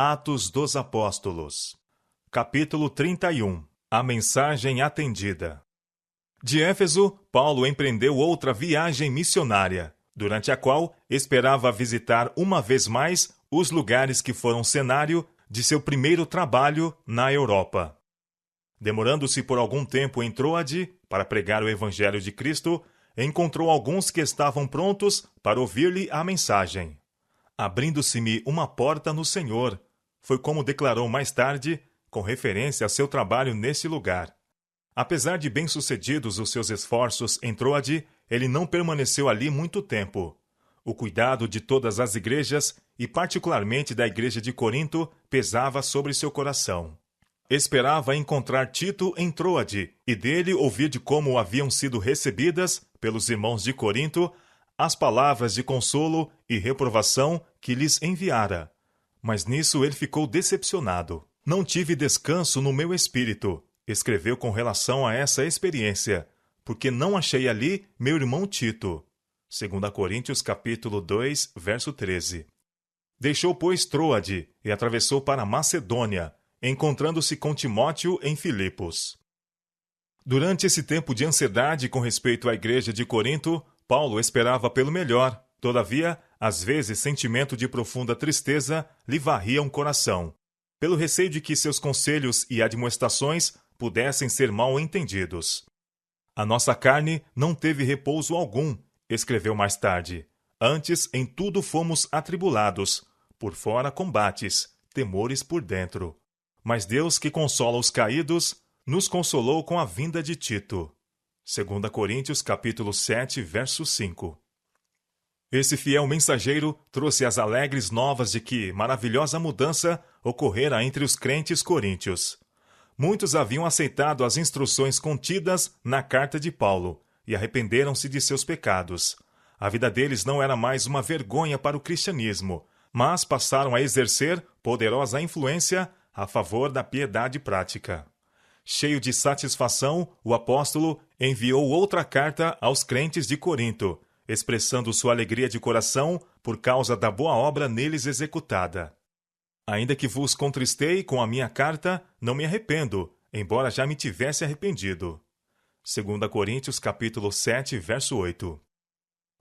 Atos dos Apóstolos. Capítulo 31. A mensagem atendida. De Éfeso, Paulo empreendeu outra viagem missionária, durante a qual esperava visitar uma vez mais os lugares que foram cenário de seu primeiro trabalho na Europa. Demorando-se por algum tempo em Troade para pregar o Evangelho de Cristo, encontrou alguns que estavam prontos para ouvir-lhe a mensagem. Abrindo-se-me uma porta no Senhor, foi como declarou mais tarde, com referência a seu trabalho nesse lugar. Apesar de bem-sucedidos os seus esforços em Troade, ele não permaneceu ali muito tempo. O cuidado de todas as igrejas, e particularmente da igreja de Corinto, pesava sobre seu coração. Esperava encontrar Tito em Troade, e dele ouvir de como haviam sido recebidas, pelos irmãos de Corinto, as palavras de consolo e reprovação que lhes enviara. Mas nisso ele ficou decepcionado. Não tive descanso no meu espírito, escreveu com relação a essa experiência, porque não achei ali meu irmão Tito. 2 Coríntios capítulo 2, verso 13. Deixou, pois, Troade e atravessou para Macedônia, encontrando-se com Timóteo em Filipos. Durante esse tempo de ansiedade com respeito à igreja de Corinto, Paulo esperava pelo melhor. Todavia, às vezes, sentimento de profunda tristeza lhe varria o coração, pelo receio de que seus conselhos e admoestações pudessem ser mal entendidos. A nossa carne não teve repouso algum, escreveu mais tarde. Antes, em tudo fomos atribulados, por fora combates, temores por dentro. Mas Deus, que consola os caídos, nos consolou com a vinda de Tito. 2 Coríntios capítulo 7, verso 5. Esse fiel mensageiro trouxe as alegres novas de que maravilhosa mudança ocorrera entre os crentes coríntios. Muitos haviam aceitado as instruções contidas na carta de Paulo e arrependeram-se de seus pecados. A vida deles não era mais uma vergonha para o cristianismo, mas passaram a exercer poderosa influência a favor da piedade prática. Cheio de satisfação, o apóstolo enviou outra carta aos crentes de Corinto, expressando sua alegria de coração por causa da boa obra neles executada. Ainda que vos contristei com a minha carta, não me arrependo, embora já me tivesse arrependido. 2 Coríntios capítulo 7, verso 8.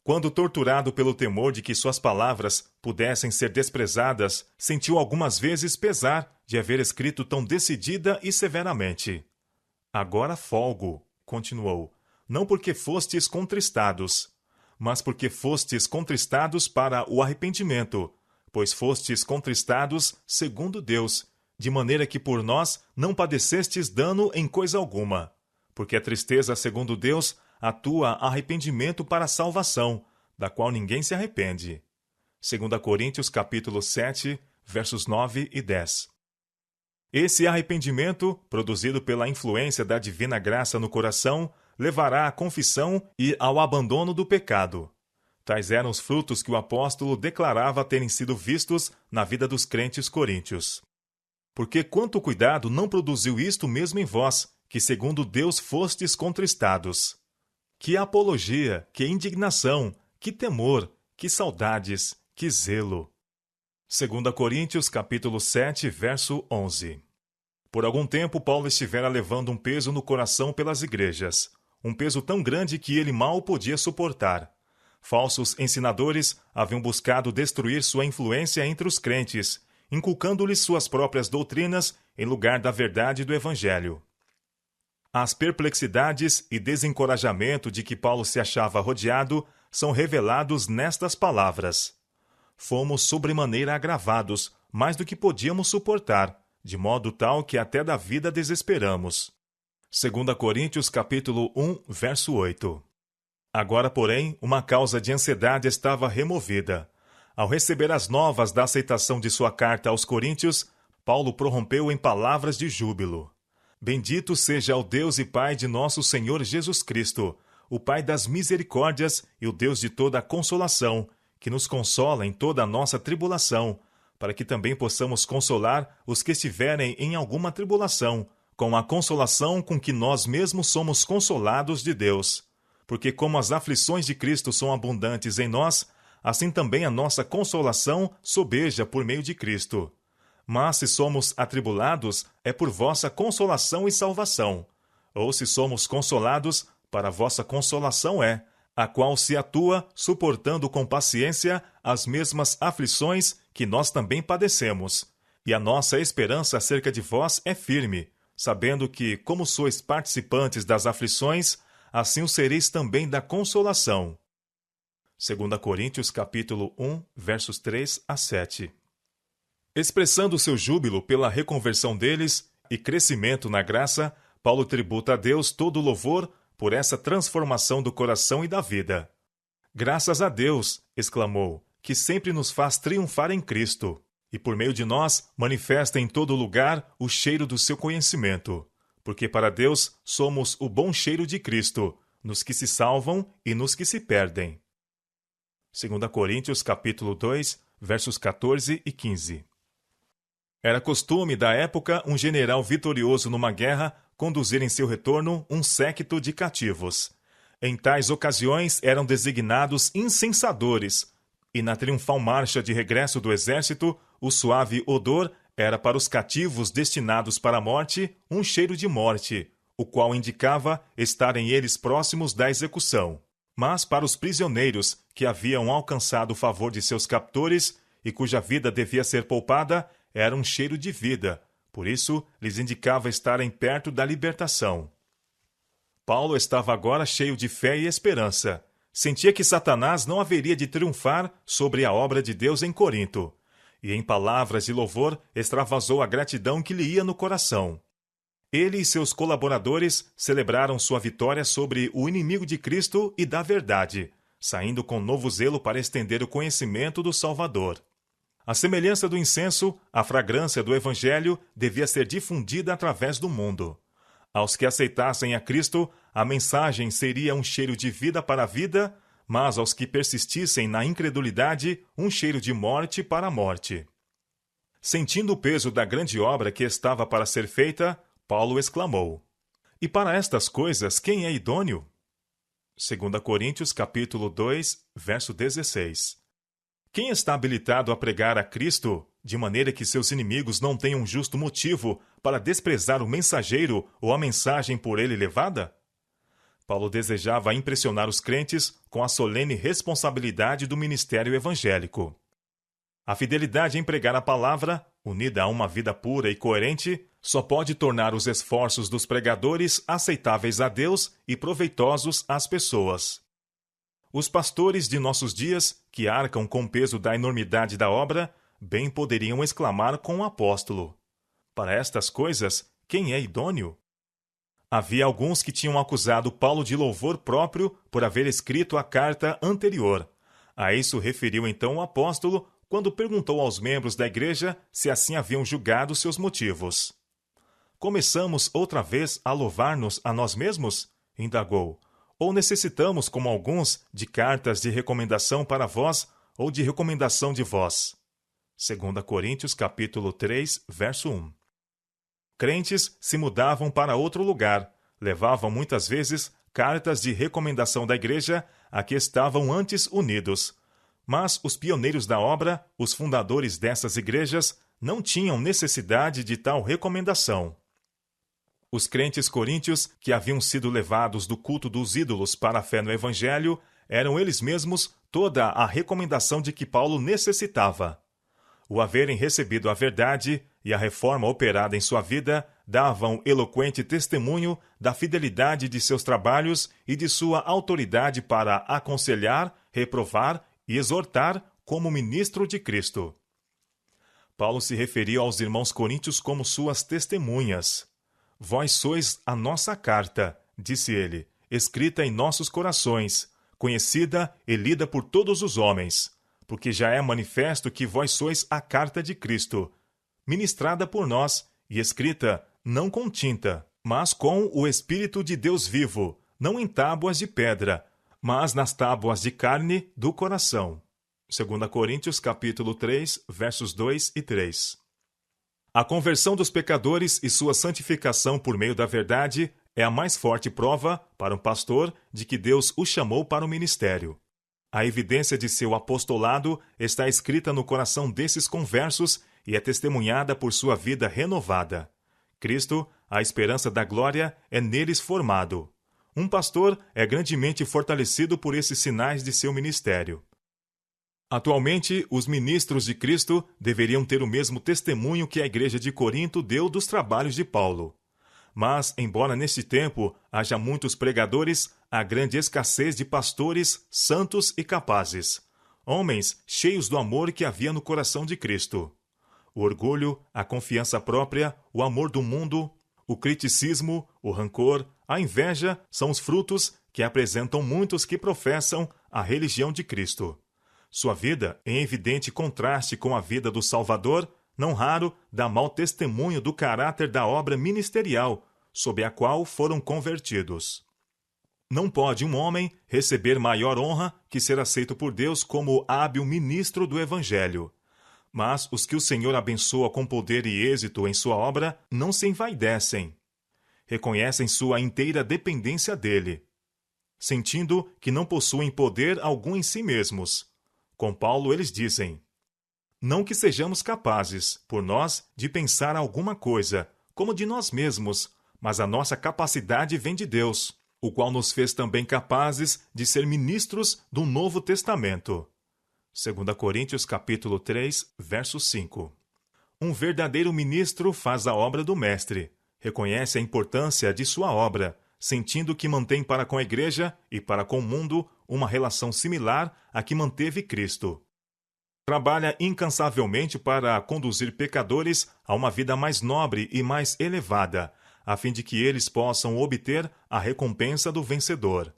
Quando torturado pelo temor de que suas palavras pudessem ser desprezadas, sentiu algumas vezes pesar de haver escrito tão decidida e severamente. Agora folgo, continuou, não porque fostes contristados, mas porque fostes contristados para o arrependimento, pois fostes contristados segundo Deus, de maneira que por nós não padecestes dano em coisa alguma, porque a tristeza segundo Deus atua arrependimento para a salvação, da qual ninguém se arrepende. 2 Coríntios capítulo 7, versos 9 e 10. Esse arrependimento, produzido pela influência da divina graça no coração, levará à confissão e ao abandono do pecado. Tais eram os frutos que o apóstolo declarava terem sido vistos na vida dos crentes coríntios. Porque quanto cuidado não produziu isto mesmo em vós, que segundo Deus fostes contristados. Que apologia, que indignação, que temor, que saudades, que zelo. 2 Coríntios capítulo 7, verso 11. Por algum tempo Paulo estivera levando um peso no coração pelas igrejas, um peso tão grande que ele mal podia suportar. Falsos ensinadores haviam buscado destruir sua influência entre os crentes, inculcando-lhes suas próprias doutrinas em lugar da verdade do Evangelho. As perplexidades e desencorajamento de que Paulo se achava rodeado são revelados nestas palavras. Fomos sobremaneira agravados, mais do que podíamos suportar, de modo tal que até da vida desesperamos. 2 Coríntios capítulo 1, verso 8. Agora, porém, uma causa de ansiedade estava removida. Ao receber as novas da aceitação de sua carta aos Coríntios, Paulo prorrompeu em palavras de júbilo. Bendito seja o Deus e Pai de nosso Senhor Jesus Cristo, o Pai das misericórdias e o Deus de toda a consolação, que nos consola em toda a nossa tribulação, para que também possamos consolar os que estiverem em alguma tribulação, com a consolação com que nós mesmos somos consolados de Deus. Porque como as aflições de Cristo são abundantes em nós, assim também a nossa consolação sobeja por meio de Cristo. Mas se somos atribulados, é por vossa consolação e salvação. Ou se somos consolados, para vossa consolação é, a qual se atua suportando com paciência as mesmas aflições que nós também padecemos. E a nossa esperança acerca de vós é firme, sabendo que, como sois participantes das aflições, assim o sereis também da consolação. 2 Coríntios capítulo 1, versos 3 a 7. Expressando seu júbilo pela reconversão deles e crescimento na graça, Paulo tributa a Deus todo o louvor por essa transformação do coração e da vida. Graças a Deus, exclamou, que sempre nos faz triunfar em Cristo, e por meio de nós manifesta em todo lugar o cheiro do seu conhecimento, porque para Deus somos o bom cheiro de Cristo, nos que se salvam e nos que se perdem. 2 Coríntios capítulo 2, versos 14 e 15. Era costume da época um general vitorioso numa guerra conduzir em seu retorno um séquito de cativos. Em tais ocasiões eram designados incensadores, e na triunfal marcha de regresso do exército, o suave odor era para os cativos destinados para a morte um cheiro de morte, o qual indicava estarem eles próximos da execução. Mas para os prisioneiros que haviam alcançado o favor de seus captores e cuja vida devia ser poupada, era um cheiro de vida, por isso lhes indicava estarem perto da libertação. Paulo estava agora cheio de fé e esperança. Sentia que Satanás não haveria de triunfar sobre a obra de Deus em Corinto, e em palavras de louvor extravasou a gratidão que lhe ia no coração. Ele e seus colaboradores celebraram sua vitória sobre o inimigo de Cristo e da verdade, saindo com novo zelo para estender o conhecimento do Salvador. À semelhança do incenso, a fragrância do Evangelho devia ser difundida através do mundo. Aos que aceitassem a Cristo, a mensagem seria um cheiro de vida para a vida, mas aos que persistissem na incredulidade, um cheiro de morte para a morte. Sentindo o peso da grande obra que estava para ser feita, Paulo exclamou: E para estas coisas, quem é idôneo? 2 Coríntios capítulo 2, verso 16. Quem está habilitado a pregar a Cristo, de maneira que seus inimigos não tenham justo motivo para desprezar o mensageiro ou a mensagem por ele levada? Paulo desejava impressionar os crentes com a solene responsabilidade do ministério evangélico. A fidelidade em pregar a palavra, unida a uma vida pura e coerente, só pode tornar os esforços dos pregadores aceitáveis a Deus e proveitosos às pessoas. Os pastores de nossos dias, que arcam com o peso da enormidade da obra, bem poderiam exclamar com o apóstolo: Para estas coisas, quem é idôneo? Havia alguns que tinham acusado Paulo de louvor próprio por haver escrito a carta anterior. A isso referiu então o apóstolo quando perguntou aos membros da igreja se assim haviam julgado seus motivos. Começamos outra vez a louvar-nos a nós mesmos? Indagou. Ou necessitamos, como alguns, de cartas de recomendação para vós ou de recomendação de vós? 2 Coríntios capítulo 3, verso 1. Crentes se mudavam para outro lugar, levavam muitas vezes cartas de recomendação da igreja a que estavam antes unidos. Mas os pioneiros da obra, os fundadores dessas igrejas, não tinham necessidade de tal recomendação. Os crentes coríntios, que haviam sido levados do culto dos ídolos para a fé no Evangelho, eram eles mesmos toda a recomendação de que Paulo necessitava. O haverem recebido a verdade e a reforma operada em sua vida davam eloquente testemunho da fidelidade de seus trabalhos e de sua autoridade para aconselhar, reprovar e exortar como ministro de Cristo. Paulo se referia aos irmãos coríntios como suas testemunhas. Vós sois a nossa carta, disse ele, escrita em nossos corações, conhecida e lida por todos os homens, porque já é manifesto que vós sois a carta de Cristo, ministrada por nós e escrita não com tinta, mas com o Espírito de Deus vivo, não em tábuas de pedra, mas nas tábuas de carne do coração. 2 Coríntios capítulo 3, versos 2 e 3. A conversão dos pecadores e sua santificação por meio da verdade é a mais forte prova, para um pastor, de que Deus o chamou para o ministério. A evidência de seu apostolado está escrita no coração desses conversos e é testemunhada por sua vida renovada. Cristo, a esperança da glória, é neles formado. Um pastor é grandemente fortalecido por esses sinais de seu ministério. Atualmente, os ministros de Cristo deveriam ter o mesmo testemunho que a igreja de Corinto deu dos trabalhos de Paulo. Mas, embora neste tempo haja muitos pregadores, há grande escassez de pastores santos e capazes, homens cheios do amor que havia no coração de Cristo. O orgulho, a confiança própria, o amor do mundo, o criticismo, o rancor, a inveja são os frutos que apresentam muitos que professam a religião de Cristo. Sua vida, em evidente contraste com a vida do Salvador, não raro dá mau testemunho do caráter da obra ministerial sob a qual foram convertidos. Não pode um homem receber maior honra que ser aceito por Deus como hábil ministro do Evangelho. Mas os que o Senhor abençoa com poder e êxito em sua obra não se envaidecem. Reconhecem sua inteira dependência dele, sentindo que não possuem poder algum em si mesmos. Com Paulo eles dizem: não que sejamos capazes, por nós, de pensar alguma coisa, como de nós mesmos, mas a nossa capacidade vem de Deus, o qual nos fez também capazes de ser ministros do Novo Testamento. 2 Coríntios capítulo 3, verso 5. Um verdadeiro ministro faz a obra do mestre, reconhece a importância de sua obra, sentindo que mantém para com a igreja e para com o mundo uma relação similar à que manteve Cristo. Trabalha incansavelmente para conduzir pecadores a uma vida mais nobre e mais elevada, a fim de que eles possam obter a recompensa do vencedor.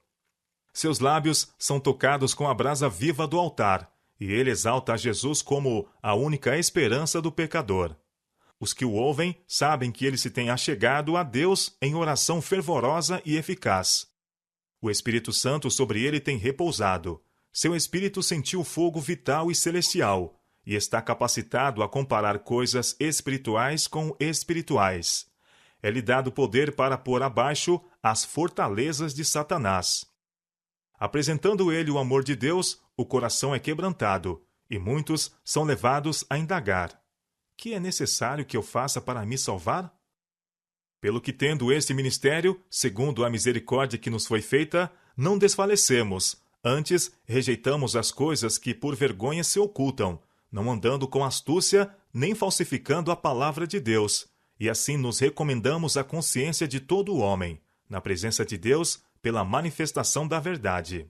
Seus lábios são tocados com a brasa viva do altar, e ele exalta a Jesus como a única esperança do pecador. Os que o ouvem sabem que ele se tem achegado a Deus em oração fervorosa e eficaz. O Espírito Santo sobre ele tem repousado. Seu espírito sentiu fogo vital e celestial, e está capacitado a comparar coisas espirituais com espirituais. É-lhe dado poder para pôr abaixo as fortalezas de Satanás. Apresentando ele o amor de Deus, o coração é quebrantado, e muitos são levados a indagar: que é necessário que eu faça para me salvar? Pelo que, tendo este ministério, segundo a misericórdia que nos foi feita, não desfalecemos, antes rejeitamos as coisas que por vergonha se ocultam, não andando com astúcia, nem falsificando a palavra de Deus, e assim nos recomendamos à consciência de todo o homem, na presença de Deus, pela manifestação da verdade.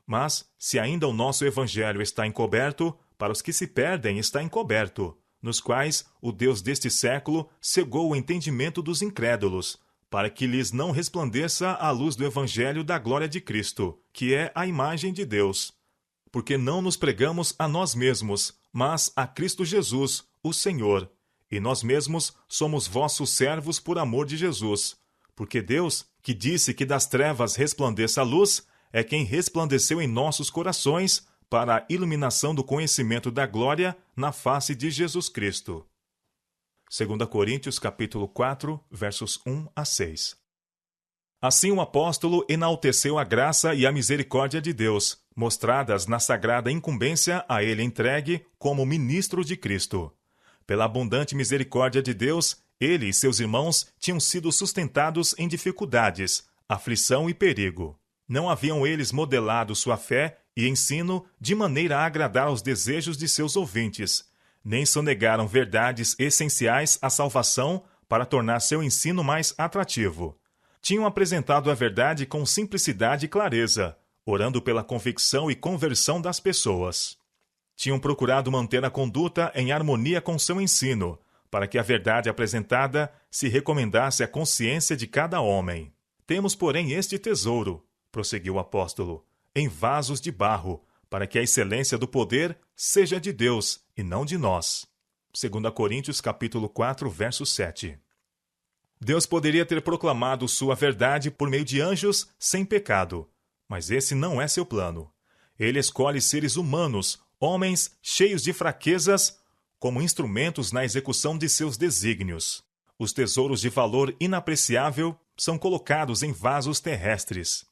Mas, se ainda o nosso evangelho está encoberto, para os que se perdem está encoberto, nos quais o Deus deste século cegou o entendimento dos incrédulos, para que lhes não resplandeça a luz do evangelho da glória de Cristo, que é a imagem de Deus. Porque não nos pregamos a nós mesmos, mas a Cristo Jesus, o Senhor, e nós mesmos somos vossos servos por amor de Jesus. Porque Deus, que disse que das trevas resplandeça a luz, é quem resplandeceu em nossos corações para a iluminação do conhecimento da glória na face de Jesus Cristo. 2 Coríntios capítulo 4, versos 1 a 6. Assim o apóstolo enalteceu a graça e a misericórdia de Deus, mostradas na sagrada incumbência a ele entregue como ministro de Cristo. Pela abundante misericórdia de Deus, ele e seus irmãos tinham sido sustentados em dificuldades, aflição e perigo. Não haviam eles modelado sua fé e ensino de maneira a agradar aos desejos de seus ouvintes, nem sonegaram verdades essenciais à salvação para tornar seu ensino mais atrativo. Tinham apresentado a verdade com simplicidade e clareza, orando pela convicção e conversão das pessoas. Tinham procurado manter a conduta em harmonia com seu ensino, para que a verdade apresentada se recomendasse à consciência de cada homem. Temos, porém, este tesouro, prosseguiu o apóstolo, em vasos de barro, para que a excelência do poder seja de Deus e não de nós. 2 Coríntios capítulo 4, verso 7. Deus poderia ter proclamado sua verdade por meio de anjos sem pecado, mas esse não é seu plano. Ele escolhe seres humanos, homens cheios de fraquezas, como instrumentos na execução de seus desígnios. Os tesouros de valor inapreciável são colocados em vasos terrestres.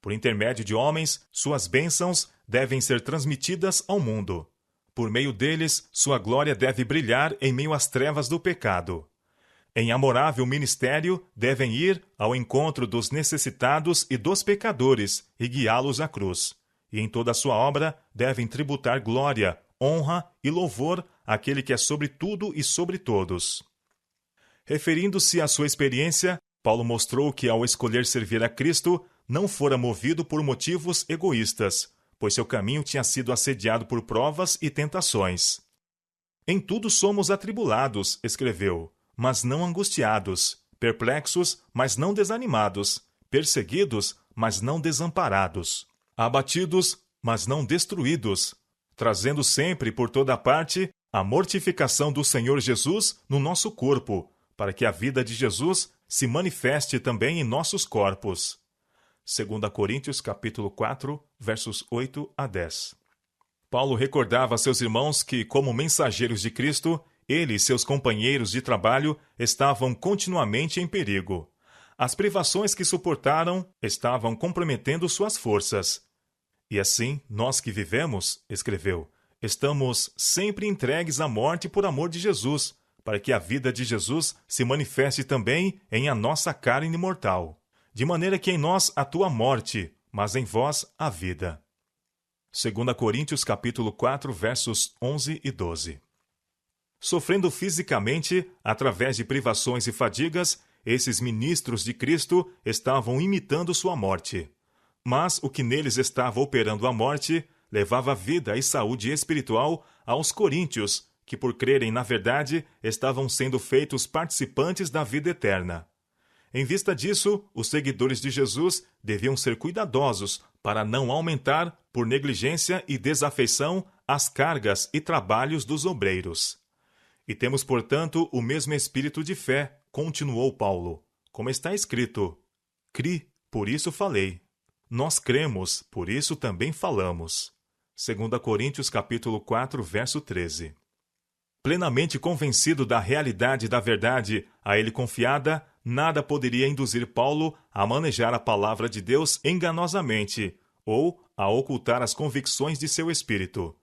Por intermédio de homens, suas bênçãos devem ser transmitidas ao mundo. Por meio deles, sua glória deve brilhar em meio às trevas do pecado. Em amorável ministério, devem ir ao encontro dos necessitados e dos pecadores e guiá-los à cruz. E em toda a sua obra, devem tributar glória, honra e louvor àquele que é sobre tudo e sobre todos. Referindo-se à sua experiência, Paulo mostrou que, ao escolher servir a Cristo, não fora movido por motivos egoístas, pois seu caminho tinha sido assediado por provas e tentações. Em tudo somos atribulados, escreveu, mas não angustiados, perplexos, mas não desanimados, perseguidos, mas não desamparados, abatidos, mas não destruídos, trazendo sempre por toda parte a mortificação do Senhor Jesus no nosso corpo, para que a vida de Jesus se manifeste também em nossos corpos. 2 Coríntios capítulo 4, versos 8 a 10. Paulo recordava a seus irmãos que, como mensageiros de Cristo, ele e seus companheiros de trabalho estavam continuamente em perigo. As privações que suportaram estavam comprometendo suas forças. E assim, nós que vivemos, escreveu, estamos sempre entregues à morte por amor de Jesus, para que a vida de Jesus se manifeste também em a nossa carne mortal. De maneira que em nós atua a morte, mas em vós a vida. 2 Coríntios capítulo 4, versos 11 e 12. Sofrendo fisicamente, através de privações e fadigas, esses ministros de Cristo estavam imitando sua morte. Mas o que neles estava operando a morte, levava vida e saúde espiritual aos coríntios, que por crerem na verdade, estavam sendo feitos participantes da vida eterna. Em vista disso, os seguidores de Jesus deviam ser cuidadosos para não aumentar, por negligência e desafeição, as cargas e trabalhos dos obreiros. E temos, portanto, o mesmo espírito de fé, continuou Paulo, como está escrito, cri, por isso falei. Nós cremos, por isso também falamos. 2 Coríntios capítulo 4, verso 13. Plenamente convencido da realidade da verdade a ele confiada, nada poderia induzir Paulo a manejar a palavra de Deus enganosamente ou a ocultar as convicções de seu espírito.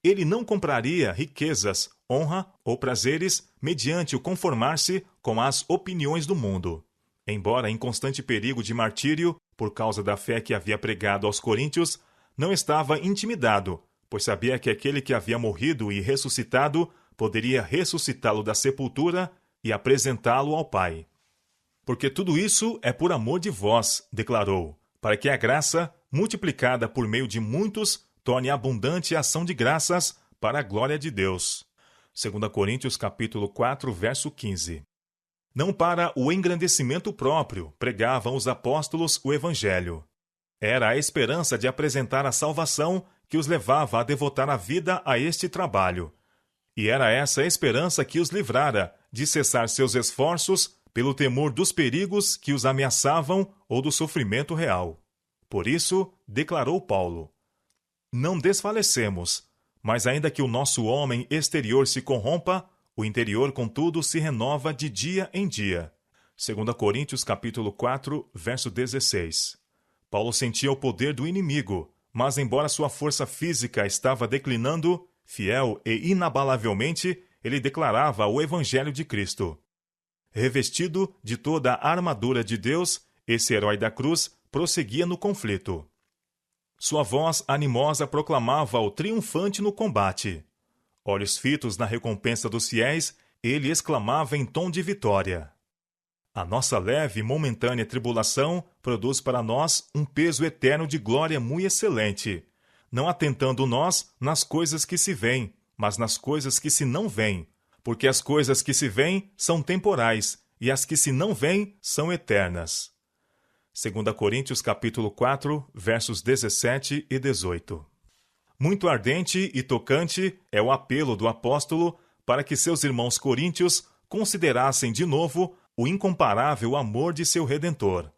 Ele não compraria riquezas, honra ou prazeres mediante o conformar-se com as opiniões do mundo. Embora em constante perigo de martírio, por causa da fé que havia pregado aos coríntios, não estava intimidado, pois sabia que aquele que havia morrido e ressuscitado poderia ressuscitá-lo da sepultura e apresentá-lo ao Pai. Porque tudo isso é por amor de vós, declarou, para que a graça, multiplicada por meio de muitos, torne abundante a ação de graças para a glória de Deus. 2 Coríntios capítulo 4, verso 15. Não para o engrandecimento próprio pregavam os apóstolos o Evangelho. Era a esperança de apresentar a salvação que os levava a devotar a vida a este trabalho. E era essa esperança que os livrara de cessar seus esforços pelo temor dos perigos que os ameaçavam ou do sofrimento real. Por isso, declarou Paulo, não desfalecemos, mas ainda que o nosso homem exterior se corrompa, o interior, contudo, se renova de dia em dia. 2 Coríntios capítulo 4, verso 16. Paulo sentia o poder do inimigo, mas embora sua força física estava declinando, fiel e inabalavelmente, ele declarava o Evangelho de Cristo. Revestido de toda a armadura de Deus, esse herói da cruz prosseguia no conflito. Sua voz animosa proclamava-o triunfante no combate. Olhos fitos na recompensa dos fiéis, ele exclamava em tom de vitória. A nossa leve e momentânea tribulação produz para nós um peso eterno de glória muito excelente, não atentando nós nas coisas que se veem, mas nas coisas que se não veem, porque as coisas que se veem são temporais, e as que se não veem são eternas. 2 Coríntios capítulo 4, versos 17 e 18. Muito ardente e tocante é o apelo do apóstolo para que seus irmãos coríntios considerassem de novo o incomparável amor de seu Redentor.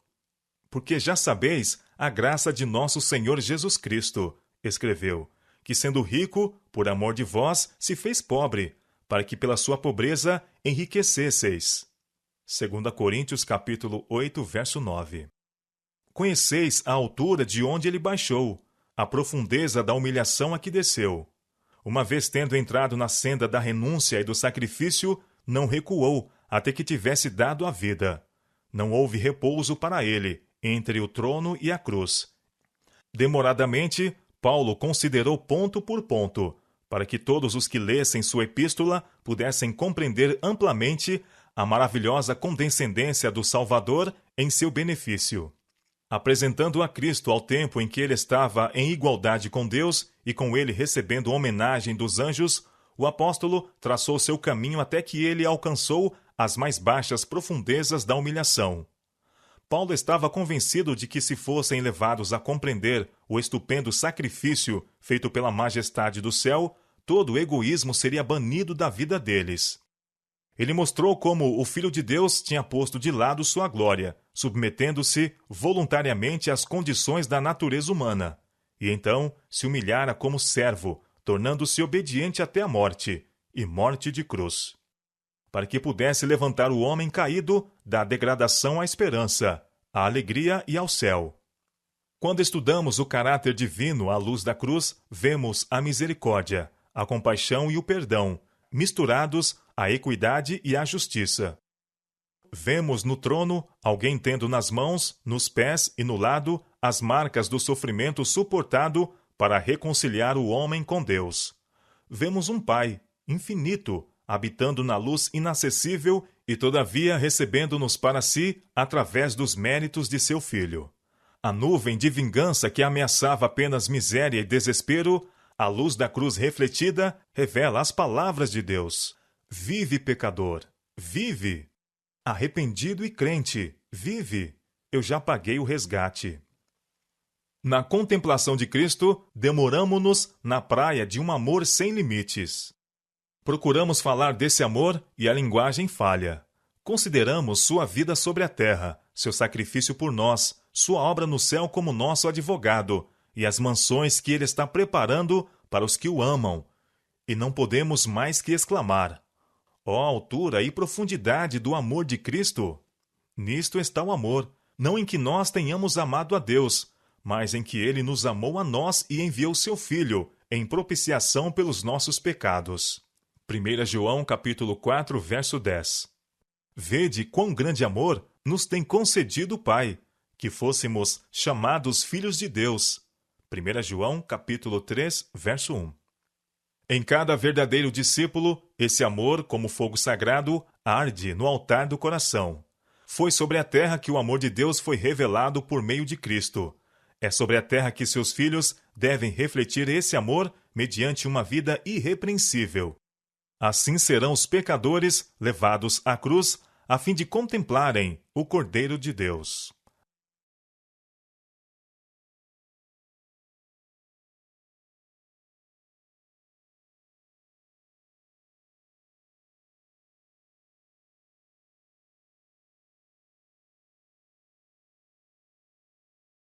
Porque já sabeis a graça de nosso Senhor Jesus Cristo, escreveu, que sendo rico, por amor de vós, se fez pobre, para que pela sua pobreza enriquecesseis. 2 Coríntios capítulo 8, verso 9. Conheceis a altura de onde ele baixou, a profundeza da humilhação a que desceu. uma vez tendo entrado na senda da renúncia e do sacrifício, não recuou até que tivesse dado a vida. Não houve repouso para ele entre o trono e a cruz. Demoradamente, Paulo considerou ponto por ponto, para que todos os que lessem sua epístola pudessem compreender amplamente a maravilhosa condescendência do Salvador em seu benefício. Apresentando a Cristo ao tempo em que ele estava em igualdade com Deus e com ele recebendo homenagem dos anjos, o apóstolo traçou seu caminho até que ele alcançou as mais baixas profundezas da humilhação. Paulo estava convencido de que, se fossem levados a compreender o estupendo sacrifício feito pela majestade do céu, todo o egoísmo seria banido da vida deles. Ele mostrou como o Filho de Deus tinha posto de lado sua glória, submetendo-se voluntariamente às condições da natureza humana, e então se humilhara como servo, tornando-se obediente até a morte, e morte de cruz, para que pudesse levantar o homem caído da degradação à esperança, à alegria e ao céu. Quando estudamos o caráter divino à luz da cruz, vemos a misericórdia, a compaixão e o perdão, misturados à equidade e à justiça. Vemos no trono alguém tendo nas mãos, nos pés e no lado as marcas do sofrimento suportado para reconciliar o homem com Deus. Vemos um Pai, infinito, habitando na luz inacessível e todavia recebendo-nos para si através dos méritos de seu Filho. A nuvem de vingança que ameaçava apenas miséria e desespero, a luz da cruz refletida, revela as palavras de Deus. Vive, pecador, vive! Arrependido e crente, vive! Eu já paguei o resgate. Na contemplação de Cristo, demoramo-nos na praia de um amor sem limites. Procuramos falar desse amor e a linguagem falha. Consideramos sua vida sobre a terra, seu sacrifício por nós, sua obra no céu como nosso advogado, e as mansões que ele está preparando para os que o amam. E não podemos mais que exclamar: ó altura e profundidade do amor de Cristo! Nisto está o amor, não em que nós tenhamos amado a Deus, mas em que ele nos amou a nós e enviou seu Filho, em propiciação pelos nossos pecados. 1 João capítulo 4, verso 10. Vede quão grande amor nos tem concedido o Pai, que fôssemos chamados filhos de Deus. 1 João capítulo 3, verso 1. Em cada verdadeiro discípulo, esse amor, como fogo sagrado, arde no altar do coração. Foi sobre a terra que o amor de Deus foi revelado por meio de Cristo. É sobre a terra que seus filhos devem refletir esse amor mediante uma vida irrepreensível. Assim serão os pecadores levados à cruz, a fim de contemplarem o Cordeiro de Deus.